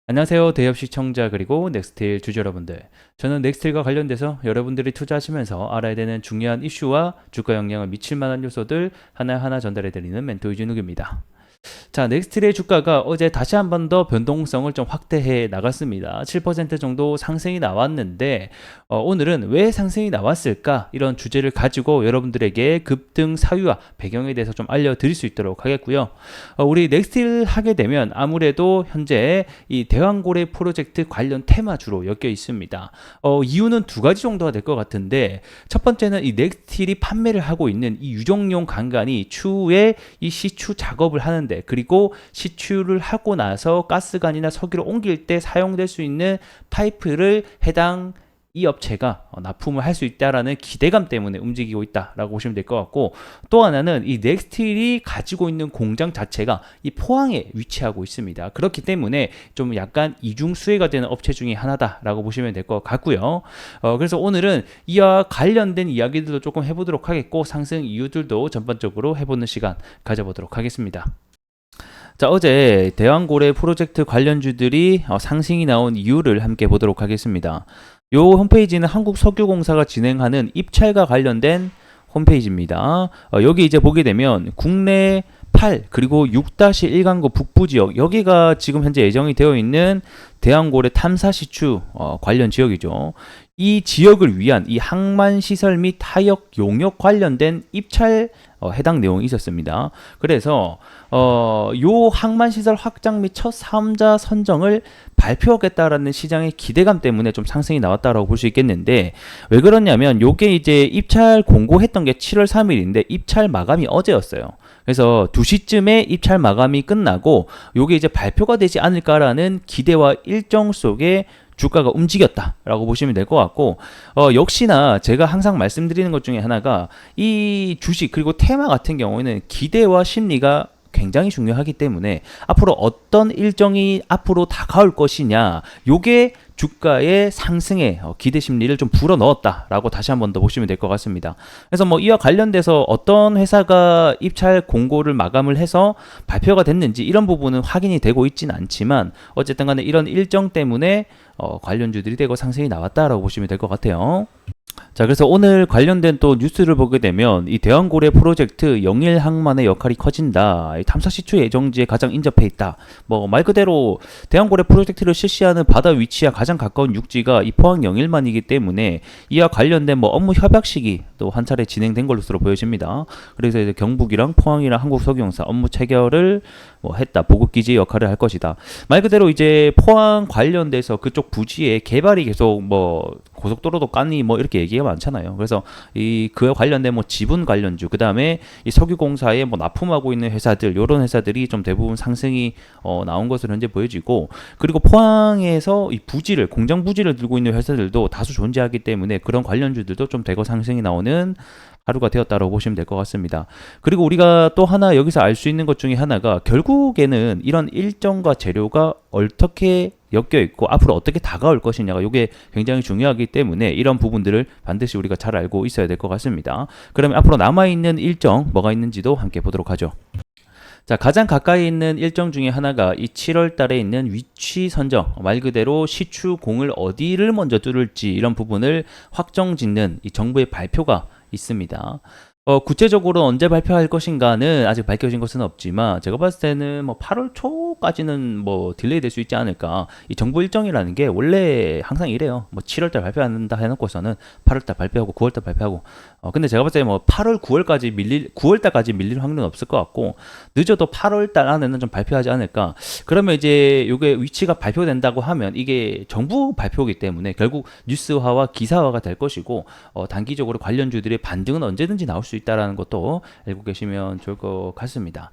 안녕하세요. 대협 시청자 그리고 넥스틸 주주 여러분들. 저는 넥스틸과 관련돼서 여러분들이 투자하시면서 알아야 되는 중요한 이슈와 주가 영향을 미칠 만한 요소들 하나하나 전달해 드리는 멘토 이준욱입니다. 자, 넥스트의 주가가 어제 다시 한 번 더 변동성을 좀 확대해 나갔습니다. 7% 정도 상승이 나왔는데 오늘은 왜 상승이 나왔을까? 이런 주제를 가지고 여러분들에게 급등 사유와 배경에 대해서 좀 알려드릴 수 있도록 하겠고요. 우리 넥스트 하게 되면 아무래도 현재 이 대왕고래 프로젝트 관련 테마주로 엮여 있습니다. 이유는 두 가지 정도가 될 것 같은데 첫 번째는 이 넥스틸이 판매를 하고 있는 이 유정용 간간이 추후에 이 시추 작업을 하는데 그리고 시추를 하고 나서 가스관이나 석유를 옮길 때 사용될 수 있는 파이프를 해당 이 업체가 납품을 할 수 있다라는 기대감 때문에 움직이고 있다라고 보시면 될 것 같고, 또 하나는 이 넥스틸이 가지고 있는 공장 자체가 이 포항에 위치하고 있습니다. 그렇기 때문에 좀 약간 이중 수혜가 되는 업체 중에 하나다라고 보시면 될 것 같고요. 그래서 오늘은 이와 관련된 이야기들도 조금 해보도록 하겠고, 상승 이유들도 전반적으로 해보는 시간 가져보도록 하겠습니다. 자, 어제 대왕고래 프로젝트 관련주들이 상승이 나온 이유를 함께 보도록 하겠습니다. 이 홈페이지는 한국석유공사가 진행하는 입찰과 관련된 홈페이지입니다. 여기 이제 보게 되면 국내 8 그리고 6-1강구 북부 지역, 여기가 지금 현재 예정이 되어 있는 대왕고래 탐사 시추 관련 지역이죠. 이 지역을 위한 이 항만 시설 및 타역 용역 관련된 입찰 해당 내용이 있었습니다. 그래서 요 항만 시설 확장 및 첫 사업자 선정을 발표하겠다라는 시장의 기대감 때문에 좀 상승이 나왔다라고 볼 수 있겠는데, 왜 그러냐면 요게 이제 입찰 공고했던 게 7월 3일인데 입찰 마감이 어제였어요. 그래서 2시쯤에 입찰 마감이 끝나고 요게 이제 발표가 되지 않을까라는 기대와 일정 속에 주가가 움직였다라고 보시면 될 것 같고, 역시나 제가 항상 말씀드리는 것 중에 하나가 이 주식 그리고 테마 같은 경우에는 기대와 심리가 굉장히 중요하기 때문에 앞으로 어떤 일정이 앞으로 다가올 것이냐, 요게 주가의 상승에 기대 심리를 좀 불어 넣었다라고 다시 한 번 더 보시면 될 것 같습니다. 그래서 뭐 이와 관련돼서 어떤 회사가 입찰 공고를 마감을 해서 발표가 됐는지 이런 부분은 확인이 되고 있지는 않지만, 어쨌든 간에 이런 일정 때문에 관련주들이 되고 상승이 나왔다라고 보시면 될 것 같아요. 자, 그래서 오늘 관련된 또 뉴스를 보게 되면 이 대왕고래 프로젝트 영일 항만의 역할이 커진다. 탐사 시추 예정지에 가장 인접해 있다. 뭐 말 그대로 대왕고래 프로젝트를 실시하는 바다 위치와 가장 가까운 육지가 이 포항 영일만이기 때문에 이와 관련된 뭐 업무 협약식이 또 한 차례 진행된 것으로 보여집니다. 그래서 이제 경북이랑 포항이랑 한국석유공사 업무 체결을 뭐 했다. 보급기지 역할을 할 것이다. 말 그대로 이제 포항 관련돼서 그쪽 부지에 개발이 계속 뭐 고속도로도 깠니 뭐 이렇게 얘기가 많잖아요. 그래서 이 그에 관련된 뭐 지분 관련주, 그 다음에 이 석유공사에 뭐 납품하고 있는 회사들, 요런 회사들이 좀 대부분 상승이 나온 것으로 현재 보여지고, 그리고 포항에서 이 부지를, 공장 부지를 들고 있는 회사들도 다수 존재하기 때문에 그런 관련주들도 좀 대거 상승이 나오는 하루가 되었다고 보시면 될 것 같습니다. 그리고 우리가 또 하나 여기서 알 수 있는 것 중에 하나가, 결국에는 이런 일정과 재료가 어떻게 엮여 있고 앞으로 어떻게 다가올 것이냐가 이게 굉장히 중요하기 때문에 이런 부분들을 반드시 우리가 잘 알고 있어야 될 것 같습니다. 그러면 앞으로 남아있는 일정 뭐가 있는지도 함께 보도록 하죠. 자, 가장 가까이 있는 일정 중에 하나가 이 7월 달에 있는 위치 선정, 말 그대로 시추 공을 어디를 먼저 뚫을지 이런 부분을 확정 짓는 이 정부의 발표가 있습니다. 구체적으로 언제 발표할 것인가는 아직 밝혀진 것은 없지만, 제가 봤을 때는 뭐 8월 초까지는 뭐 딜레이 될 수 있지 않을까. 이 정부 일정이라는 게 원래 항상 이래요. 뭐 7월 달 발표한다 해놓고서는 8월 달 발표하고 9월 달 발표하고. 근데 제가 봤을 때 뭐 8월 9월 달까지 밀릴 확률은 없을 것 같고, 늦어도 8월 달 안에는 좀 발표하지 않을까. 그러면 이제 이게 위치가 발표된다고 하면 이게 정부 발표이기 때문에 결국 뉴스화와 기사화가 될 것이고, 단기적으로 관련주들의 반등은 언제든지 나올 수 있다라는 것도 알고 계시면 좋을 것 같습니다.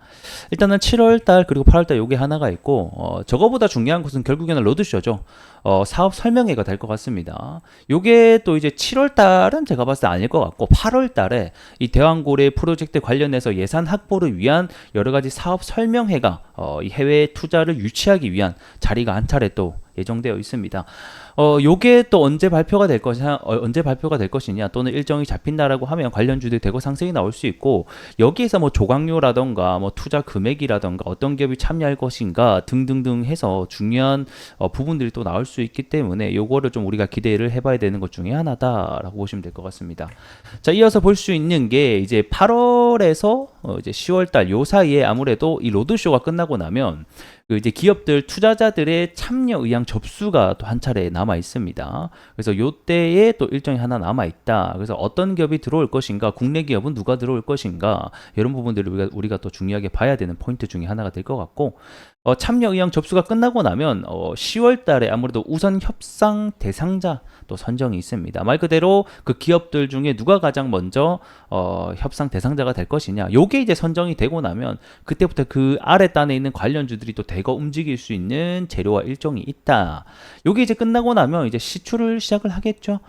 일단은 7월달 그리고 8월달 요게 하나가 있고, 저거보다 중요한 것은 결국에는 로드쇼죠. 사업 설명회가 될 것 같습니다. 요게 또 이제 7월달은 제가 봤을 때 아닐 것 같고, 8월달에 이 대왕고래 프로젝트 관련해서 예산 확보를 위한 여러 가지 사업 설명회가 이 해외 투자를 유치하기 위한 자리가 한 차례 또 예정되어 있습니다. 요게 또 언제 발표가 될 것이냐 또는 일정이 잡힌다라고 하면 관련주들이 대거 상승이 나올 수 있고, 여기에서 뭐 조각료라던가 뭐 투자 금액이라던가 어떤 기업이 참여할 것인가 등등등 해서 중요한 부분들이 또 나올 수 있기 때문에 요거를 좀 우리가 기대를 해봐야 되는 것 중에 하나다라고 보시면 될 것 같습니다. 자, 이어서 볼 수 있는 게 이제 8월에서 이제 10월달 요 사이에 아무래도 이 로드쇼가 끝나고 나면 그 이제 기업들 투자자들의 참여 의향 접수가 또 한 차례 남아 있습니다. 그래서 요때에 또 일정이 하나 남아 있다. 그래서 어떤 기업이 들어올 것인가, 국내 기업은 누가 들어올 것인가, 이런 부분들을 우리가 또 중요하게 봐야 되는 포인트 중에 하나가 될 것 같고, 참여 의향 접수가 끝나고 나면 10월 달에 아무래도 우선 협상 대상자 또 선정이 있습니다. 말 그대로 그 기업들 중에 누가 가장 먼저 협상 대상자가 될 것이냐, 요게 이제 선정이 되고 나면 그때부터 그 아래 단에 있는 관련주들이 또 대거 움직일 수 있는 재료와 일정이 있다. 요게 이제 끝나고 나면 이제 시추를 시작을 하겠죠.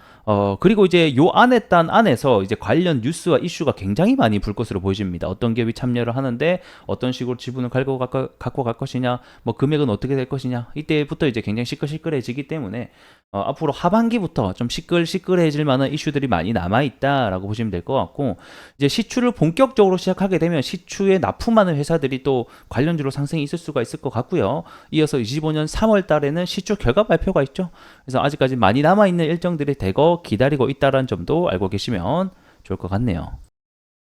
그리고 이제 요 안에 단 안에서 이제 관련 뉴스와 이슈가 굉장히 많이 불 것으로 보여집니다. 어떤 기업이 참여를 하는데 어떤 식으로 지분을 갖고 갈 것이냐, 뭐 금액은 어떻게 될 것이냐, 이때부터 이제 굉장히 시끌시끌해지기 때문에 앞으로 하반기부터 좀 시끌시끌해질 만한 이슈들이 많이 남아있다라고 보시면 될 것 같고, 이제 시추를 본격적으로 시작하게 되면 시추에 납품하는 회사들이 또 관련주로 상승이 있을 수가 있을 것 같고요. 이어서 25년 3월 달에는 시추 결과 발표가 있죠. 그래서 아직까지 많이 남아있는 일정들이 대거 기다리고 있다는 점도 알고 계시면 좋을 것 같네요.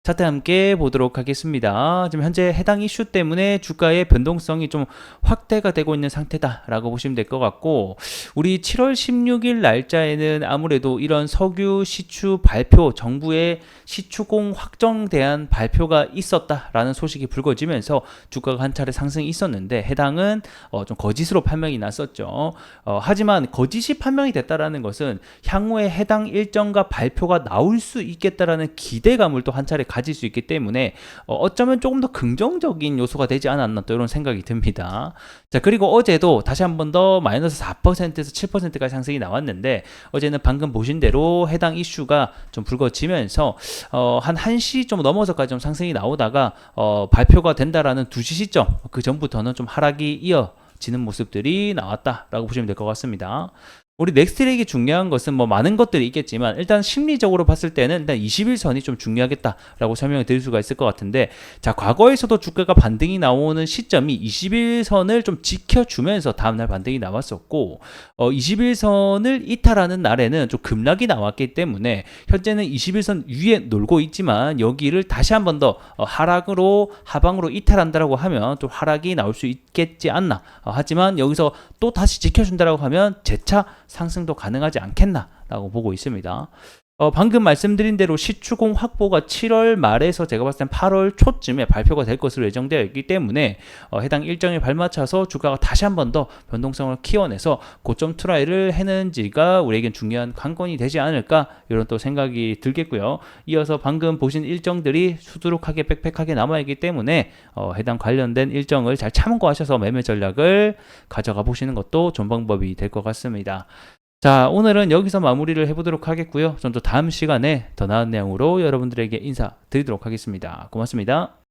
차트 함께 보도록 하겠습니다. 지금 현재 해당 이슈 때문에 주가의 변동성이 좀 확대가 되고 있는 상태다라고 보시면 될 것 같고, 우리 7월 16일 날짜에는 아무래도 이런 석유 시추 발표, 정부의 시추공 확정 대한 발표가 있었다라는 소식이 불거지면서 주가가 한 차례 상승이 있었는데, 해당은 좀 거짓으로 판명이 났었죠. 하지만 거짓이 판명이 됐다라는 것은 향후에 해당 일정과 발표가 나올 수 있겠다라는 기대감을 또 한 차례 가질 수 있기 때문에 어쩌면 조금 더 긍정적인 요소가 되지 않았나 또 이런 생각이 듭니다. 자, 그리고 어제도 다시 한 번 더 마이너스 4%에서 7%까지 상승이 나왔는데, 어제는 방금 보신 대로 해당 이슈가 좀 불거지면서 한 1시 좀 넘어서까지 좀 상승이 나오다가 발표가 된다라는 2시 시점, 그 전부터는 좀 하락이 이어지는 모습들이 나왔다라고 보시면 될 것 같습니다. 우리 넥스트랙이 중요한 것은 뭐 많은 것들이 있겠지만, 일단 심리적으로 봤을 때는 일단 21선이 좀 중요하겠다라고 설명을 드릴 수가 있을 것 같은데, 자, 과거에서도 주가가 반등이 나오는 시점이 21선을 좀 지켜주면서 다음날 반등이 나왔었고, 21선을 이탈하는 날에는 좀 급락이 나왔기 때문에 현재는 21선 위에 놀고 있지만, 여기를 다시 한 번 더 하방으로 이탈한다라고 하면 또 하락이 나올 수 있겠지 않나. 하지만 여기서 또 다시 지켜준다라고 하면 재차 상승도 가능하지 않겠나라고 보고 있습니다. 방금 말씀드린 대로 시추공 확보가 7월 말에서 제가 봤을 땐 8월 초쯤에 발표가 될 것으로 예정되어 있기 때문에 해당 일정에 발맞춰서 주가가 다시 한 번 더 변동성을 키워내서 고점 트라이를 해는지가 우리에겐 중요한 관건이 되지 않을까, 이런 또 생각이 들겠고요. 이어서 방금 보신 일정들이 수두룩하게 빽빽하게 남아있기 때문에 해당 관련된 일정을 잘 참고하셔서 매매 전략을 가져가 보시는 것도 좋은 방법이 될 것 같습니다. 자, 오늘은 여기서 마무리를 해보도록 하겠고요. 좀 더 다음 시간에 더 나은 내용으로 여러분들에게 인사드리도록 하겠습니다. 고맙습니다.